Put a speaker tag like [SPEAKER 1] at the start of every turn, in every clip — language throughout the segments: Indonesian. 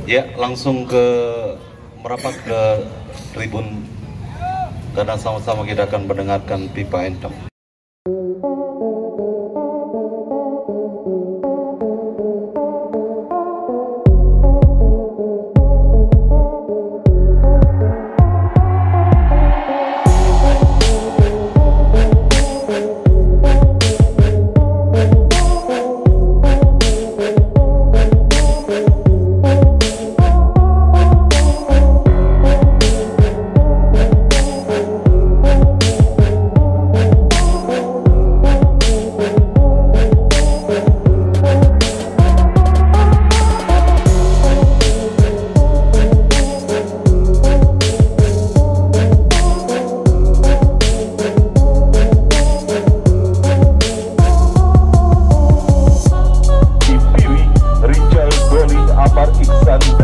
[SPEAKER 1] Ya, langsung ke merapat ke tribun karena sama-sama kita akan mendengarkan pipa entam.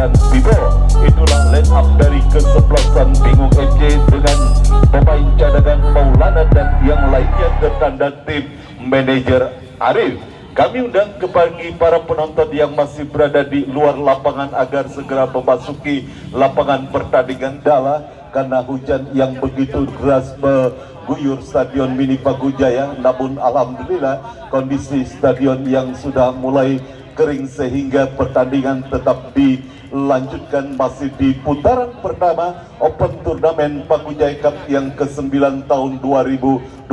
[SPEAKER 2] Dan Bibo, itulah line up dari kesebelasan Bingung FC dengan pemain cadangan Maulana dan yang lainnya bertanda tim manajer Arif. Kami undang kepada para penonton yang masih berada di luar lapangan agar segera memasuki lapangan pertandingan Dala karena hujan yang begitu deras mengguyur Stadion Mini Pagujaya. Namun alhamdulillah kondisi stadion yang sudah mulai kering sehingga pertandingan tetap dilanjutkan masih di putaran pertama Open Turnamen Pagujaya Cup yang ke-9 tahun 2024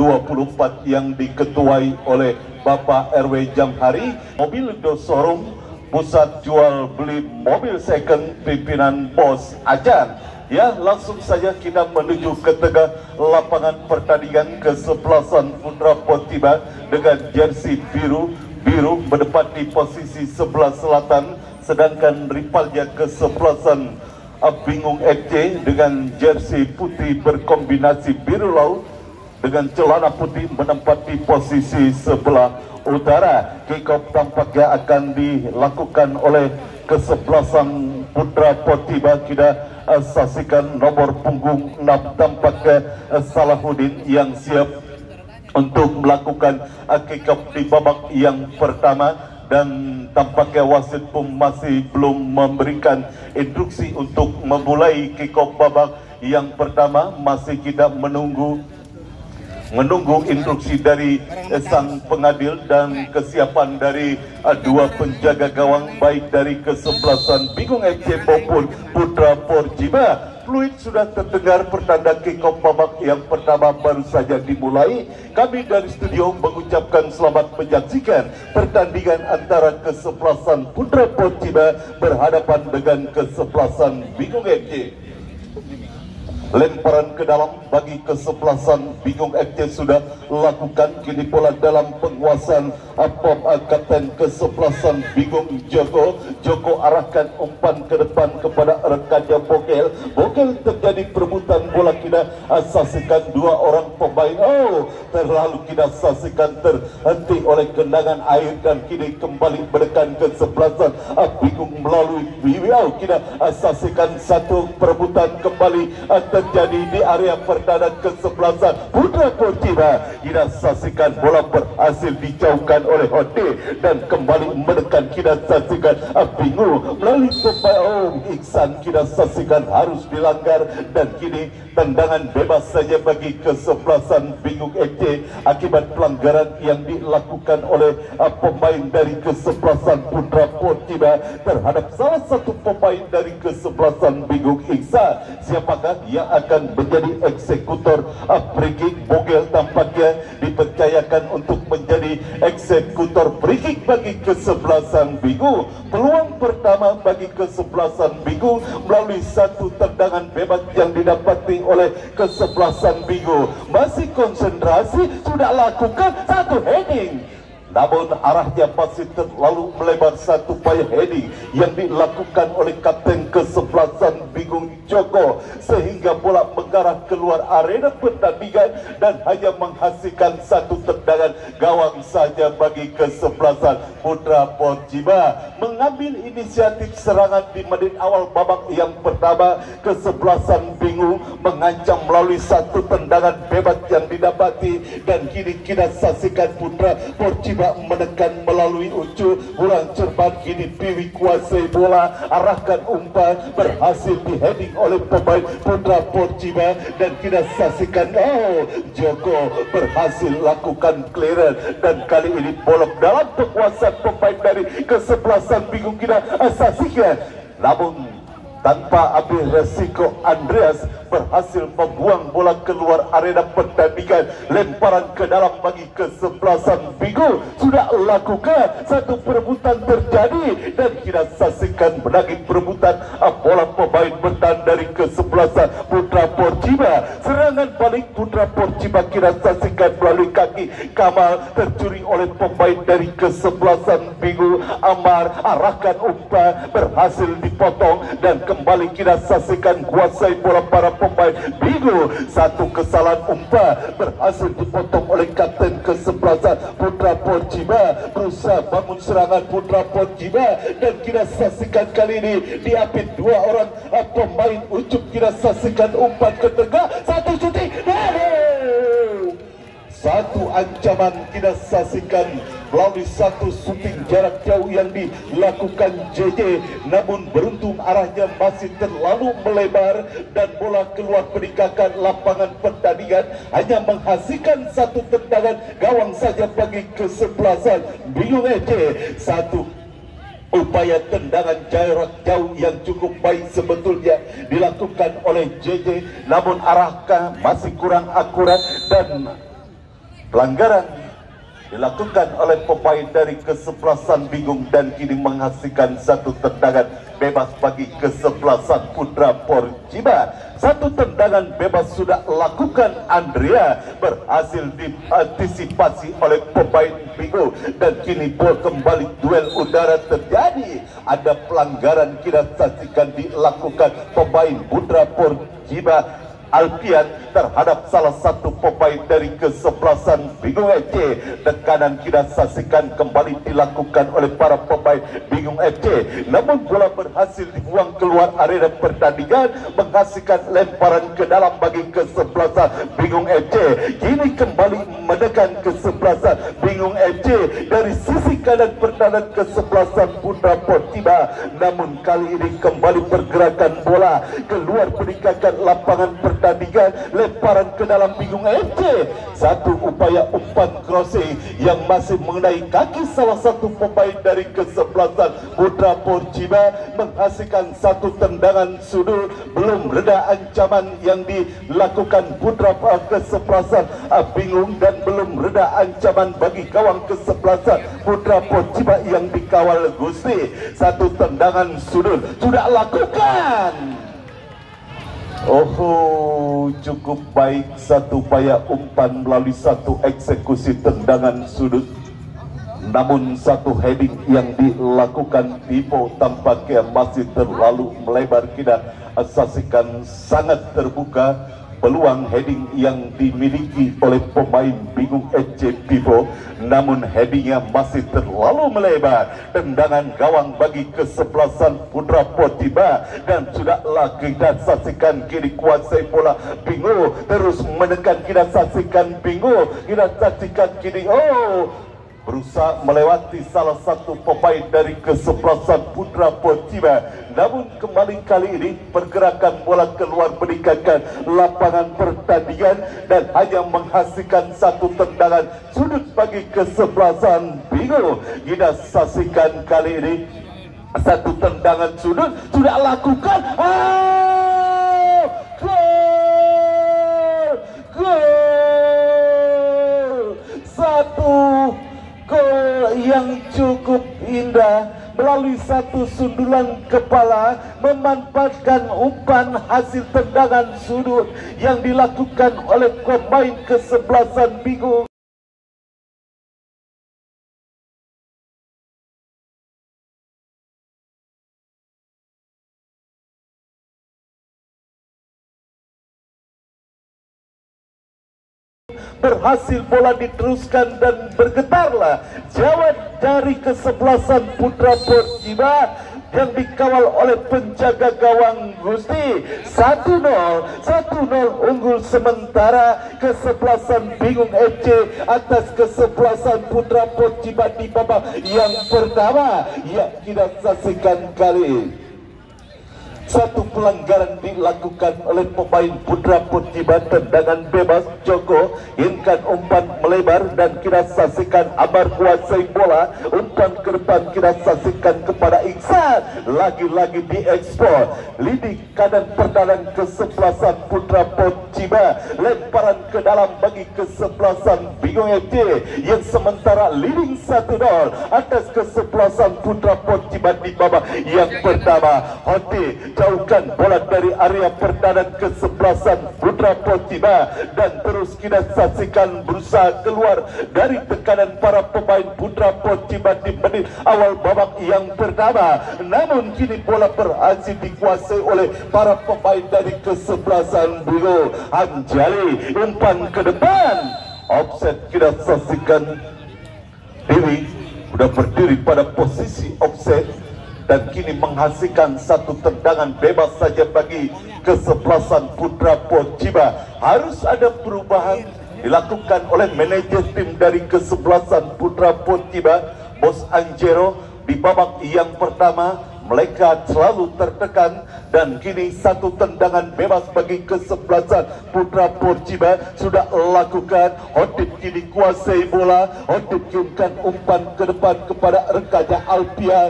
[SPEAKER 2] yang diketuai oleh Bapak RW Jamhari. Mobil Indo Showroom, pusat jual beli mobil second pimpinan Bos Ajan. Ya, langsung saja kita menuju ke tengah lapangan pertandingan kesebelasan Putra Portiba dengan jersey biru menempati posisi sebelah selatan, sedangkan rivalnya kesebelasan Bingung FC dengan jersey putih berkombinasi biru laut dengan celana putih menempati posisi sebelah utara. Kick-off tampaknya akan dilakukan oleh kesebelasan Putra Portiba. Kita saksikan nomor punggung 6 tampaknya Salahuddin yang siap untuk melakukan kick-off di babak yang pertama, dan tampaknya wasit pun masih belum memberikan instruksi untuk memulai kick-off babak yang pertama. Masih kita menunggu instruksi dari sang pengadil dan kesiapan dari dua penjaga gawang baik dari kesebelasan Bingung FC maupun Putra Portiba. Fluid sudah terdengar pertanda kick-off babak yang pertama baru saja dimulai. Kami dari studio mengucapkan selamat menyaksikan pertandingan antara kesebelasan Putra Portiba berhadapan dengan kesebelasan Bingung FC. Lemparan ke dalam bagi kesebelasan Bingung FC sudah lakukan. Kini bola dalam penguasaan kapten kesebelasan Bingung Joko arahkan umpan ke depan kepada rekannya Bokel terjadi perebutan bola. Kita saksikan dua orang pemain, terlalu kita saksikan terhenti oleh genangan air dan kini kembali menekan kesebelasan Bingung melalui kita saksikan satu perebutan kembali terjadi di area pertahanan kesebelasan Putra Portiba. Kita saksikan bola berhasil dijauhkan oleh Hote dan kembali menekan. Kita saksikan Bingung melalui pemain Iksan. Kita saksikan harus dilanggar dan kini tendangan bebas saja bagi kesebelasan Bingung FC akibat pelanggaran yang dilakukan oleh pemain dari kesebelasan Putra Portiba terhadap salah satu pemain dari kesebelasan Bingung Iksan. Siapakah yang akan menjadi eksekutor free kick? Bokel tampaknya dipercayakan untuk menjadi eksekutor free kick bagi kesebelasan Bingung. Peluang pertama bagi kesebelasan Bingung melalui satu tendangan bebas yang didapati oleh kesebelasan Bingung. Masih konsentrasi, sudah lakukan satu heading, namun arahnya masih terlalu melebar. Satu upaya heading yang dilakukan oleh kapten kesebelasan Bingung Joko sehingga bola mengarah keluar arena pertandingan dan hanya menghasilkan satu tendangan gawang saja bagi kesebelasan Putra Portiba. Mengambil inisiatif serangan di menit awal babak yang pertama, kesebelasan Bingung mengancam melalui satu tendangan bebas yang didapati dan kini kita saksikan Putra Portiba Porciba menekan melalui ucu kurang cermat, kini Piwi kuasai bola, arahkan umpan, berhasil di heading oleh pemain Putra Porciba dan kita saksikan Joko berhasil lakukan clearance dan kali ini bolong dalam kekuasaan pemain dari kesebelasan bingung kita saksikan, namun tanpa ambil resiko Andreas berhasil membuang bola keluar arena pertandingan. Lemparan ke dalam bagi kesebelasan Bingo sudah lakukan, satu perebutan terjadi dan kita saksikan menangis perebutan bola pemain bertahan dari kesebelasan Putra Porciba. Serangan balik Putra Porciba kita saksikan melalui kaki Kamal tercuri oleh pemain dari kesebelasan Bingo. Amar arahkan umpan, berhasil dipotong dan kembali kita saksikan kuasai bola para pemain Bingo. Satu kesalahan umpan berhasil dipotong oleh kapten kesebelasan Putra Porciba. Berusaha bangun serangan Putra Porciba dan kita saksikan kali ini diapit dua orang pemain ucup. Kita saksikan umpan ke tengah, satu shooting, satu ancaman kita saksikan melalui satu shooting jarak jauh yang dilakukan JJ, namun beruntung arahnya masih terlalu melebar dan bola keluar peninggakan lapangan pertandingan, hanya menghasilkan satu tendangan gawang saja bagi kesebelasan Bingung FC. Satu upaya tendangan jarak jauh yang cukup baik sebetulnya dilakukan oleh JJ, namun arahnya masih kurang akurat dan pelanggaran dilakukan oleh pemain dari kesebelasan Bingung dan kini menghasilkan satu tendangan bebas bagi kesebelasan Putra Porciba. Satu tendangan bebas sudah lakukan Andrea, berhasil diantisipasi oleh pemain Bingung dan kini bola kembali, duel udara terjadi. Ada pelanggaran kita saksikan dilakukan pemain Putra Porciba Alpian terhadap salah satu pemain dari kesebelasan Bingung FC. Tekanan kita saksikan kembali dilakukan oleh para pemain Bingung FC, namun bola berhasil dibuang keluar arena pertandingan, menghasilkan lemparan ke dalam bagi kesebelasan Bingung FC. Kini kembali menekan kesebelasan Bingung FC dari sisi kanan pertahanan kesebelasan Putra Porciba, namun kali ini kembali pergerakan bola keluar peninggakan lapangan pertandingan, lemparan ke dalam Bingung FC. Satu upaya umpan crossing yang masih mengenai kaki salah satu pemain dari kesebelasan Putra Porciba, menghasilkan satu tendangan sudut. Belum reda ancaman yang dilakukan Putra kesebelasan Bingung dan belum reda ancaman bagi gawang kesebelasan Putra Porciba yang dikawal Gusti. Satu tendangan sudut sudah lakukan. Cukup baik satu upaya umpan melalui satu eksekusi tendangan sudut, namun satu heading yang dilakukan Pipo tampaknya masih terlalu melebar. Kita saksikan sangat terbuka peluang heading yang dimiliki oleh pemain Bingung FC Pipo, namun headingnya masih terlalu melebar. Tendangan gawang bagi kesebelasan Putra Porciba dan sudahlah kita saksikan kiri kuasai bola Bingung, terus menekan. Kita saksikan Bingung, kita saksikan kiri berusaha melewati salah satu pemain dari kesebelasan Putra Porciba, namun kembali kali ini pergerakan bola keluar meninggalkan lapangan pertandingan dan hanya menghasilkan satu tendangan sudut bagi kesebelasan Bingung. Kita saksikan kali ini satu tendangan sudut sudah lakukan. Gol! Satu gol yang cukup indah melalui satu sundulan kepala, memanfaatkan umpan hasil tendangan sudut yang dilakukan oleh pemain kesebelasan Bingung. Berhasil bola diteruskan dan bergetarlah jawab dari kesebelasan Putra Porciba. yang dikawal oleh penjaga gawang Gusti. 1-0 unggul sementara kesebelasan Bingung FC atas kesebelasan Putra Pociba di babak yang pertama. Ya, kita saksikan kali satu pelanggaran dilakukan oleh pemain Putra Pociba. Tendangan bebas Joko, inkan umpan melebar dan kita saksikan Amar kuasai bola, umpan ke depan kita saksikan kepada Iksan, lagi-lagi diekspor. Lidi kanan perdalan kesebelasan Putra Pociba, lemparan ke dalam bagi kesebelasan Bingung FC yang sementara leading 1-0 atas kesebelasan Putra Pociba di babak yang pertama. Hoti jauhkan bola dari area pertahanan kesebelasan Putra Pociba dan terus kita saksikan berusaha keluar dari tekanan para pemain Putra Pociba di menit awal babak yang pertama. Namun kini bola berhasil dikuasai oleh para pemain dari kesebelasan Bingung. Anjali umpan ke depan, offset kita saksikan. Dewi sudah berdiri pada posisi offset dan kini menghasilkan satu tendangan bebas saja bagi kesebelasan Putra Pociba. Harus ada perubahan dilakukan oleh manajer tim dari kesebelasan Putra Pociba, Bos Anjero. Di babak yang pertama mereka selalu tertekan dan kini satu tendangan bebas bagi kesebelasan Putra Pociba sudah lakukan. Hotip kini kuasai bola, Hotip kirimkan umpan ke depan kepada rekannya Alpian.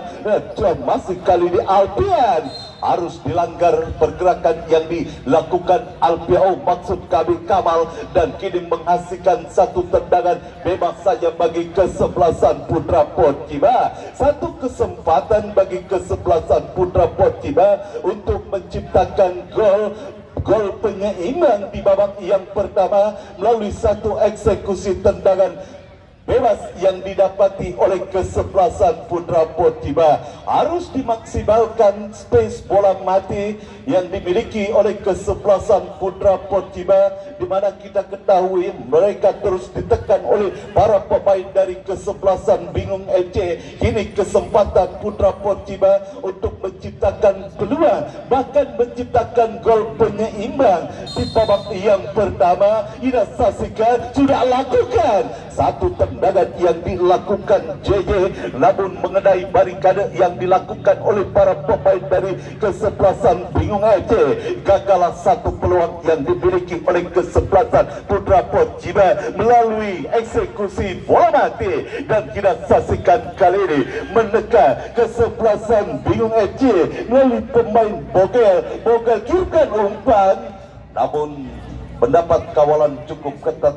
[SPEAKER 2] Masih kali ini Alpian harus dilanggar pergerakan yang dilakukan Alpian, maksud kami Kamal, dan kini menghasilkan satu tendangan bebas saja bagi kesebelasan Putra Pociba. Satu kesempatan bagi kesebelasan Putra Pociba untuk menciptakan gol penyeimbang di babak yang pertama melalui satu eksekusi tendangan bebas yang didapati oleh kesebelasan Putra Pociba. Harus dimaksimalkan space bola mati yang dimiliki oleh kesebelasan Putra Pociba, di mana kita ketahui mereka terus ditekan oleh para pemain dari kesebelasan Bingung FC. Kini kesempatan Putra Pociba untuk menciptakan peluang, bahkan menciptakan gol penyeimbang di babak yang pertama. Ina saksikan sudah lakukan satu tendangan yang dilakukan JJ, namun mengenai barikade yang dilakukan oleh para pemain dari kesebelasan Bingung FC. Gagallah satu peluang yang dimiliki oleh kesebelasan Putra Pociba melalui eksekusi bola mati, dan kita saksikan kali ini menekan kesebelasan Bingung FC melalui pemain Bogel kirimkan umpan, namun mendapat kawalan cukup ketat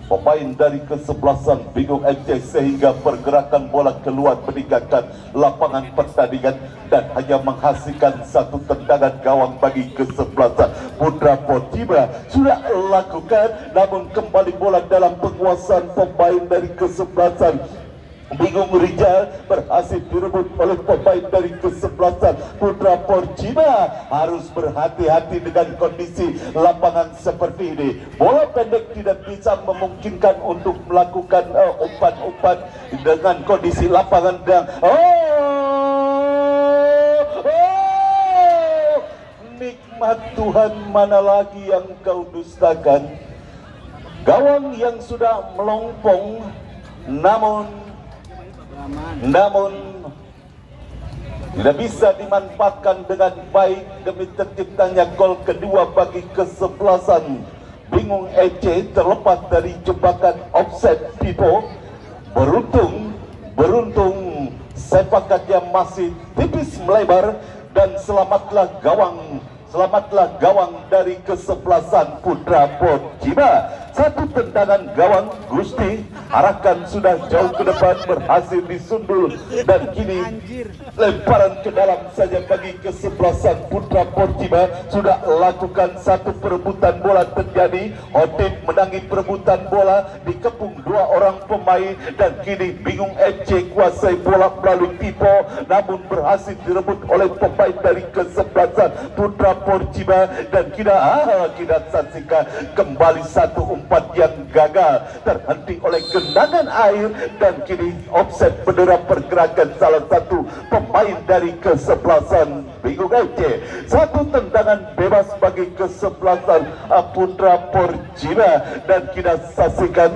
[SPEAKER 2] pemain dari kesebelasan Bingung FC sehingga pergerakan bola keluar meninggalkan lapangan pertandingan dan hanya menghasilkan satu tendangan gawang bagi kesebelasan Putra Pociba. Sudah lakukan, namun kembali bola dalam penguasaan pemain dari kesebelasan Bingung Rijal, berhasil direbut oleh pemain dari kesebelasan Putra Pociba. Harus berhati-hati dengan kondisi lapangan seperti ini. Bola pendek tidak bisa memungkinkan untuk melakukan umpan-umpan dengan kondisi lapangan dan nikmat Tuhan, mana lagi yang kau dustakan. Gawang yang sudah melompong, namun tidak bisa dimanfaatkan dengan baik demi terciptanya gol kedua bagi kesebelasan Bingung FC terlepas dari jebakan offset Pipo. Beruntung sepakatnya masih tipis melebar dan selamatlah gawang dari kesebelasan Putra Pociba. Satu tendangan gawang Gusti, arahkan sudah jauh ke depan, berhasil disundul dan kini lemparan ke dalam saja bagi kesebelasan Putra Pociba. Sudah lakukan satu perebutan bola terjadi. Hotip menangi perebutan bola, dikepung dua orang pemain dan kini Bingung FC kuasai bola melalui Pipo, namun berhasil direbut oleh pemain dari kesebelasan Putra Pociba dan kita saksikan kembali satu umpan yang gagal terhenti oleh genangan air dan kini offset bendera pergerakan salah satu pemain dari kesebelasan Bingung FC. Satu tendangan bebas bagi kesebelasan Putra Porcina dan kita saksikan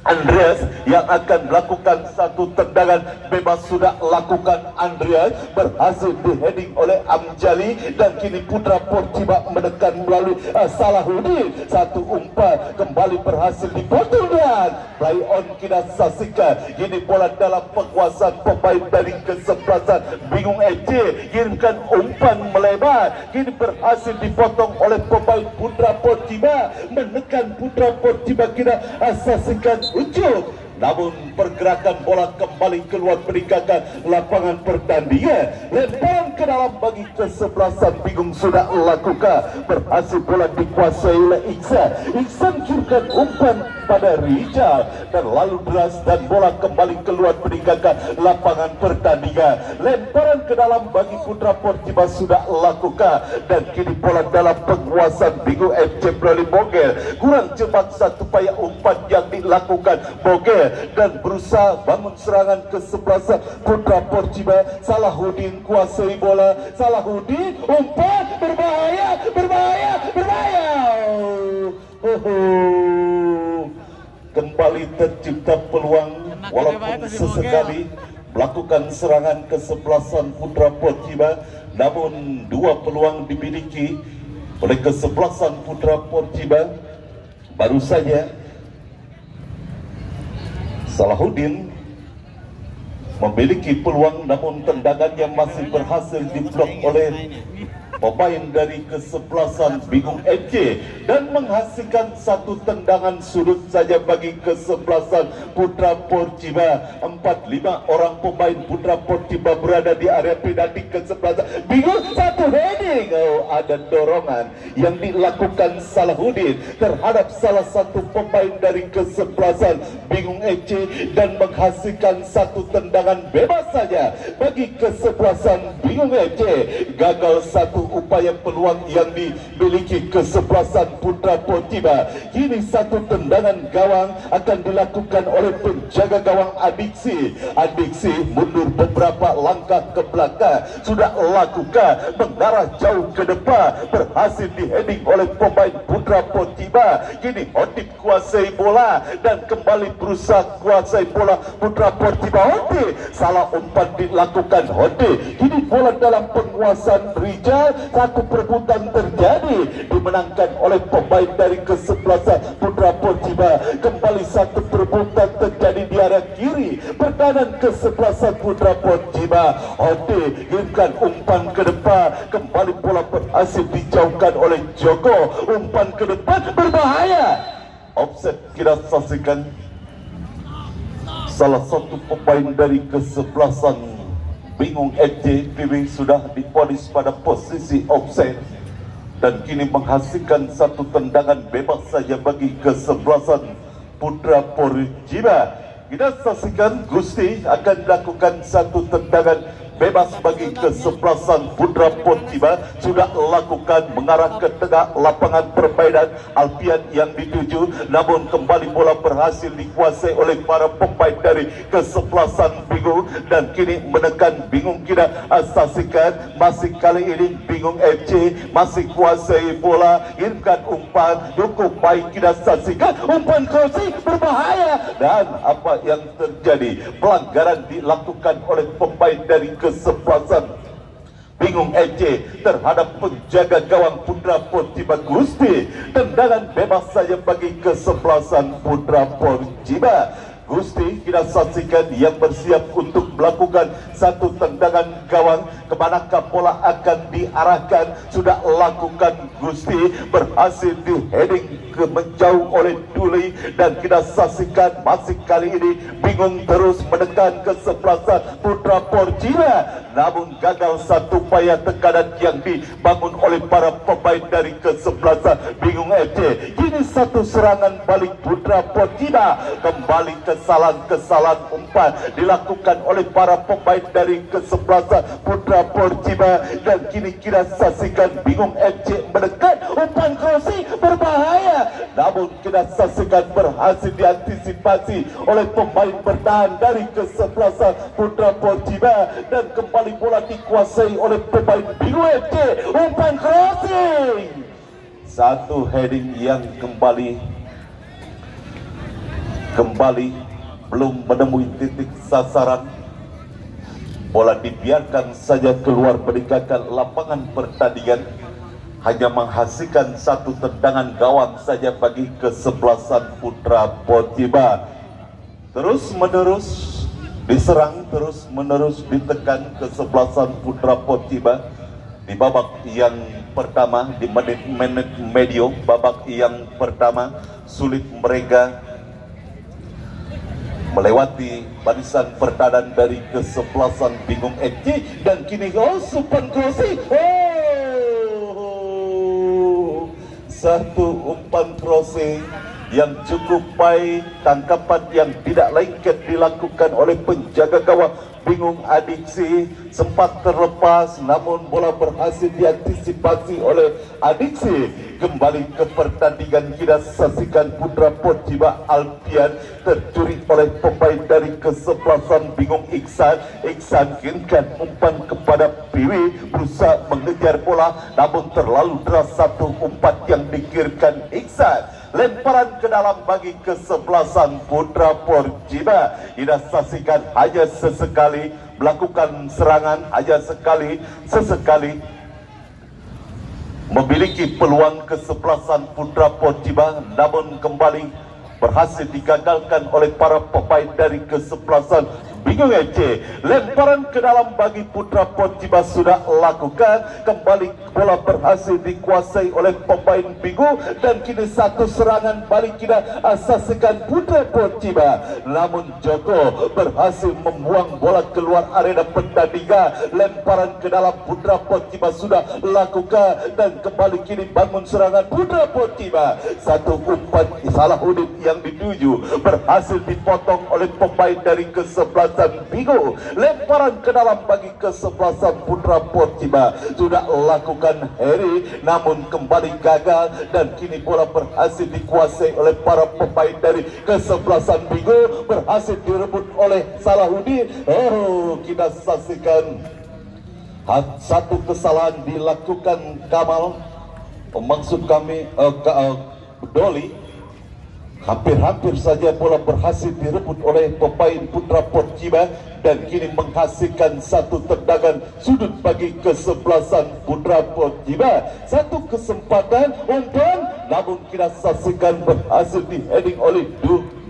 [SPEAKER 2] Andreas yang akan melakukan satu tendangan bebas. Sudah lakukan Andreas, berhasil diheading oleh Amjali dan kini Putra Porcina menekan melalui Salahuddin. Satu umpan kembali berhasil dipotong dan play on kita saksikan. Ini bola dalam penguasaan pemain dari kesebelasan Bingung FC. Kirimkan umpan melebar, kini berhasil dipotong oleh pemain Putra Porcina. Menekan Putra Porcina kita saksikan ujuk, namun pergerakan bola kembali keluar meninggalkan lapangan pertandingan. Lemparan ke dalam bagi kesebelasan Bingung sudah lakukan, berhasil bola dikuasai oleh Iksan. Iksan kirimkan umpan pada Rijal dan lalu deras dan bola kembali keluar meninggalkan lapangan pertandingan. Lemparan ke dalam bagi Putra Porcina sudah lakukan dan kini bola dalam penguasaan Bingung FC melalui Bogel. Kurang cepat satu payah umpan yang dilakukan Bogel dan berusaha bangun serangan kesebelasan Putra Porcina. Salahuddin kuasai bola. Salahuddin umpan berbahaya, berbahaya, berbahaya. Kembali tercipta peluang walaupun sesekali melakukan serangan kesebelasan Putra Porcina, namun dua peluang dimiliki oleh kesebelasan Putra Porcina. Baru saja Salahuddin memiliki peluang, namun tendangannya masih berhasil diblok oleh pemain dari kesebelasan Bingung FC dan menghasilkan satu tendangan sudut saja bagi kesebelasan Putra Porcina. 4-5 orang pemain Putra Porcina berada di area penalti kesebelasan Bingung. Satu heading, ada dorongan yang dilakukan Salahuddin terhadap salah satu pemain dari kesebelasan Bingung FC dan menghasilkan satu tendangan bebas saja bagi kesebelasan Bingung FC. Gagal satu upaya peluang yang dimiliki kesebelasan Putra Porcina. Kini satu tendangan gawang akan dilakukan oleh penjaga gawang Adiksi. Adiksi mundur beberapa langkah ke belakang, sudah lakukan mengarah jauh ke depan, berhasil diheading oleh pemain Putra Porcina. Kini Hotip kuasai bola dan kembali berusaha kuasai bola Putra Porcina. Hotip salah umpan dilakukan Hotip. Kini bola dalam penguasaan Rijal. Satu perebutan terjadi, dimenangkan oleh pemain dari kesebelasan Putra Porcina. Kembali satu perebutan terjadi di area kiri pertahanan kesebelasan Putra Porcina. Hoti kirimkan umpan ke depan, kembali bola berhasil dijauhkan oleh Joko. Umpan ke depan berbahaya. Offset kita saksikan. Salah satu pemain dari kesebelasan Bingung FC Piring sudah diponis pada posisi offside dan kini menghasilkan satu tendangan bebas saja bagi kesebelasan Putra Porcina. Kita saksikan Gusti akan melakukan satu tendangan bebas bagi kesebelasan Putra Porcina. Sudah lakukan mengarah ke tengah lapangan permainan Alfian yang dituju, namun kembali bola berhasil dikuasai oleh para pemain dari kesebelasan Bingung dan kini menekan Bingung. Kita saksikan masih kali ini Bingung FC masih kuasai bola, kirimkan umpan cukup baik. Kita saksikan umpan crossing berbahaya dan apa yang terjadi, pelanggaran dilakukan oleh pemain dari kesebelasan Bingung FC terhadap penjaga gawang Putra Porcina. Gusti, tendangan bebas saja bagi kesebelasan Putra Porcina. Gusti kita saksikan yang bersiap untuk melakukan satu tendangan gawang. Kemanakah bola akan diarahkan? Sudah lakukan Gusti, berhasil di heading ke menjauh oleh Duli dan kita saksikan masih kali ini bingung terus menekan kesebelasan Putra Porcina, namun gagal satu upaya tekanan yang dibangun oleh para pemain dari kesebelasan Bingung FC. Kini satu serangan balik Putra Porcina, kembali kesalahan umpan dilakukan oleh para pemain dari kesebelasan Putra Porcina, dan kini kita saksikan Bingung FC mendekat, umpan crossing berbahaya, namun kita saksikan berhasil diantisipasi oleh pemain bertahan dari kesebelasan Putra Porcina, dan kembali bola dikuasai oleh pemain Bingung FC. Umpan crossing, satu heading yang kembali belum menemui titik sasaran. Bola dibiarkan saja keluar meninggalkan lapangan pertandingan, hanya menghasilkan satu tendangan gawang saja bagi kesebelasan Putra Porcina. Terus menerus diserang, terus menerus ditekan kesebelasan Putra Porcina di babak yang pertama, di menit medio babak yang pertama. Sulit mereka melewati barisan pertahanan dari kesebelasan Bingung FC, dan kini umpan crossing, satu umpan crossing yang cukup baik, tangkapan yang tidak lengket dilakukan oleh penjaga gawang Bingung Adiksi, sempat terlepas namun bola berhasil diantisipasi oleh Adiksi. Kembali ke pertandingan, kita saksikan Putra Porcina Alpian tercuri oleh pemain dari kesebelasan Bingung Iksan. Iksan kirimkan umpan kepada Piwi, berusaha mengejar bola namun terlalu deras satu umpan yang dikirimkan Iksan. Lemparan ke dalam bagi kesebelasan Putra Porcina. Kita saksikan hanya sesekali melakukan serangan, hanya sesekali memiliki peluang kesebelasan Putra Porcina, namun kembali berhasil digagalkan oleh para pemain dari kesebelasan Bingung FC. Lemparan ke dalam bagi Putra Porcina sudah lakukan, kembali bola berhasil dikuasai oleh pemain Bingung, dan kini satu serangan balik kita saksikan Putra Porcina, namun Joko berhasil membuang bola keluar arena pertandingan. Lemparan ke dalam Putra Porcina sudah lakukan, dan kembali kini bangun serangan Putra Porcina. Satu umpan Salahuddin yang dituju berhasil dipotong oleh pemain dari kesebelasan Bingung. Lemparan ke dalam bagi kesebelasan Putra Porcina sudah lakukan Heri, namun kembali gagal, dan kini bola berhasil dikuasai oleh para pemain dari kesebelasan Bingung, berhasil direbut oleh Salahuddin. Kita saksikan satu kesalahan dilakukan Kamal, maksud kami Doli. Hampir-hampir saja bola berhasil direbut oleh pemain Putra Porcina, dan kini menghasilkan satu tendangan sudut bagi kesebelasan Putra Porcina. Satu kesempatan umpan, namun kita saksikan berhasil di-heading oleh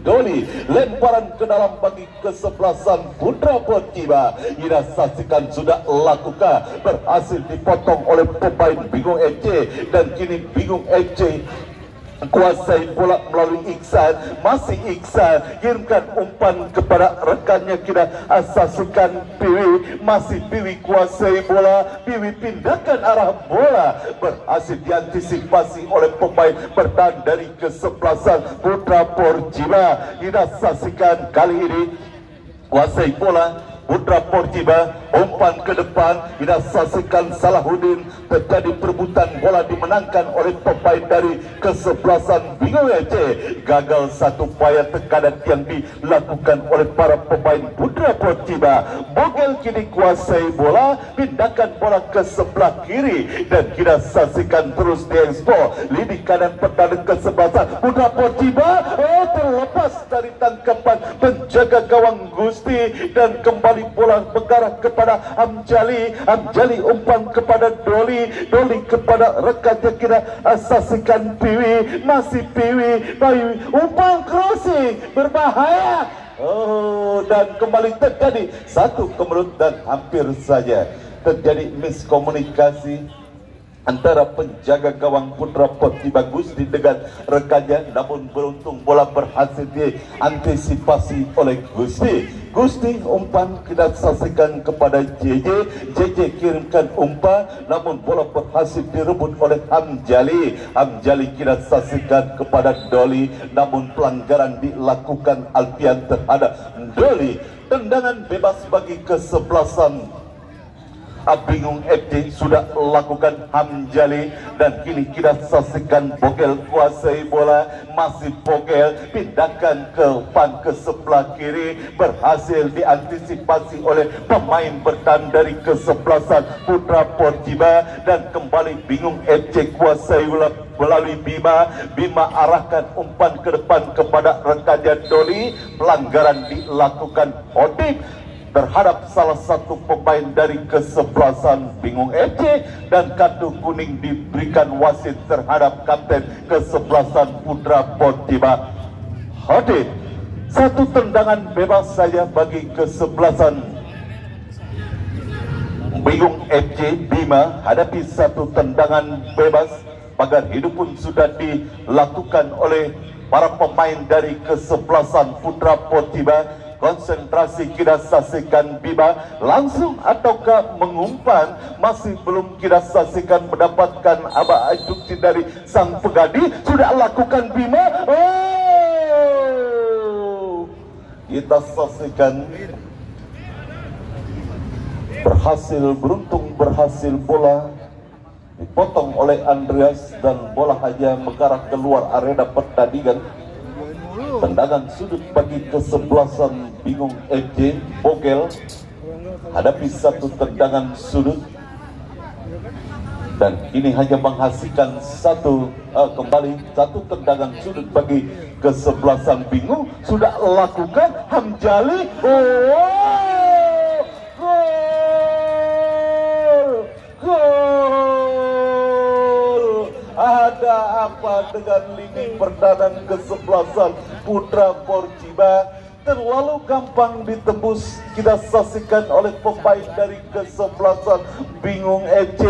[SPEAKER 2] Doli. Lemparan ke dalam bagi kesebelasan Putra Porcina. Kita saksikan sudah lakukan, berhasil dipotong oleh pemain Bingung FC, dan kini Bingung FC kuasai bola melalui Iksan. Masih Iksan kirimkan umpan kepada rekannya, kita saksikan Piwi. Masih Piwi kuasai bola, Piwi pindahkan arah bola, berhasil diantisipasi oleh pemain bertahan dari kesebelasan Putra Porcina. Kita saksikan kali ini kuasai bola Putra Porcina, umpan ke depan, kita saksikan Salahuddin, terjadi perebutan bola dimenangkan oleh pemain dari kesebelasan Bingung FC. Gagal satu upaya tekanan yang dilakukan oleh para pemain Putra Porcina. Bogel kini kuasai bola, pindahkan bola ke sebelah kiri, dan kita saksikan terus diekspor lini kanan pertahanan kesebelasan Putra Porcina. Terlepas dari tangkapan penjaga gawang Gusti, dan kembali bola mengarah kepada Amjali. Amjali umpan kepada Doli kepada rekannya, kita saksikan Piwi. Masih Piwi, umpan crossing berbahaya. Dan kembali terjadi satu kemelut, dan hampir saja terjadi miskomunikasi antara penjaga gawang Putra Portiba Gusti dengan rekannya, namun beruntung bola berhasil diantisipasi oleh Gusti. Gusti umpan kita saksikan kepada JJ kirimkan umpan, namun bola berhasil direbut oleh Hamjali. Hamjali kita saksikan kepada Doli, namun pelanggaran dilakukan Alfian terhadap Doli. Tendangan bebas bagi kesebelasan Bingung FC sudah lakukan Hamjali, dan kini kita saksikan Bogel kuasai bola, masih Bogel pindahkan ke umpan ke sebelah kiri, berhasil diantisipasi oleh pemain bertahan dari kesebelasan Putra Portiba, dan kembali Bingung FC kuasai bola melalui Bima arahkan umpan ke depan kepada rekannya Doli. Pelanggaran dilakukan Odip terhadap salah satu pemain dari kesebelasan Bingung FC, dan kartu kuning diberikan wasit terhadap kapten kesebelasan Putra Portiba Odip. Satu tendangan bebas saja bagi kesebelasan Bingung FC. Bima hadapi satu tendangan bebas. Pagar hidup pun sudah dilakukan oleh para pemain dari kesebelasan Putra Portiba. Konsentrasi kita saksikan Bima langsung ataukah mengumpan, masih belum kita saksikan mendapatkan instruksi dari sang pegadi. Sudah lakukan Bima, kita saksikan berhasil bola dipotong oleh Andreas, dan bola hanya mengarah keluar arena pertandingan. Tendangan sudut bagi kesebelasan Bingung FC. Bogel hadapi satu tendangan sudut, dan ini hanya menghasilkan satu tendangan sudut bagi kesebelasan Bingung. Sudah lakukan Hamjali, Ada apa dengan lini pertahanan kesebelasan Putra Portiba? Terlalu gampang ditembus, kita saksikan oleh pemain dari kesebelasan Bingung FC.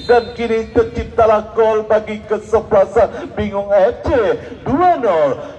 [SPEAKER 2] Dan kini terciptalah gol bagi kesebelasan Bingung FC. 2-0.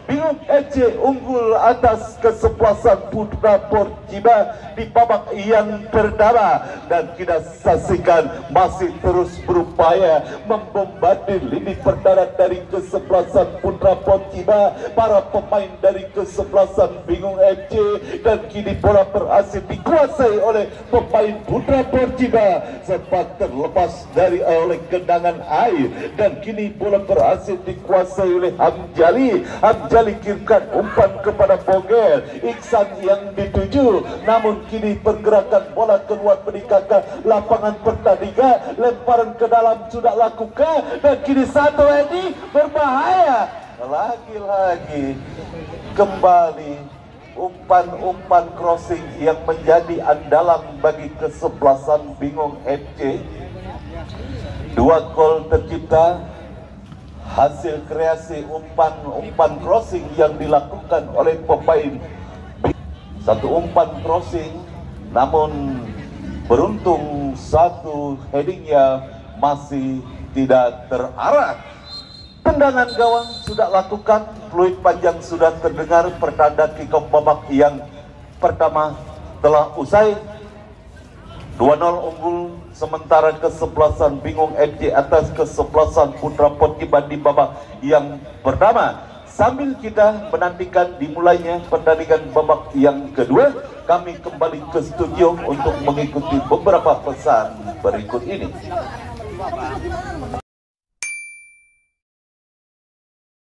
[SPEAKER 2] Bingung FC unggul atas kesebelasan Putra Portiba di babak yang pertama, dan kita saksikan masih terus berupaya membombardir lini pertahanan dari kesebelasan Putra Portiba, para pemain dari kesebelasan Bingung FC, dan kini bola berhasil dikuasai oleh pemain Putra Portiba, sempat terlepas oleh genangan air, dan kini bola berhasil dikuasai oleh Hamjali. Hamjali kirimkan umpan kepada Bogel, Iksan yang dituju, namun kini pergerakan bola keluar meninggalkan lapangan pertandingan. Lemparan ke dalam sudah lakukan, dan kini satu ini berbahaya. Lagi-lagi kembali umpan-umpan crossing yang menjadi andalan bagi kesebelasan Bingung FC. 2 gol tercipta hasil kreasi umpan crossing yang dilakukan oleh pemain. Satu umpan crossing, namun beruntung satu headingnya masih tidak terarah. Tendangan gawang sudah lakukan, fluid panjang sudah terdengar, pertanda kick-off babak yang pertama telah usai. 2-0 unggul sementara kesebelasan Bingung FC atas kesebelasan Putra Portiba di babak yang pertama. Sambil kita menantikan dimulainya pertandingan babak yang kedua, kami kembali ke studio untuk mengikuti beberapa pesan berikut ini.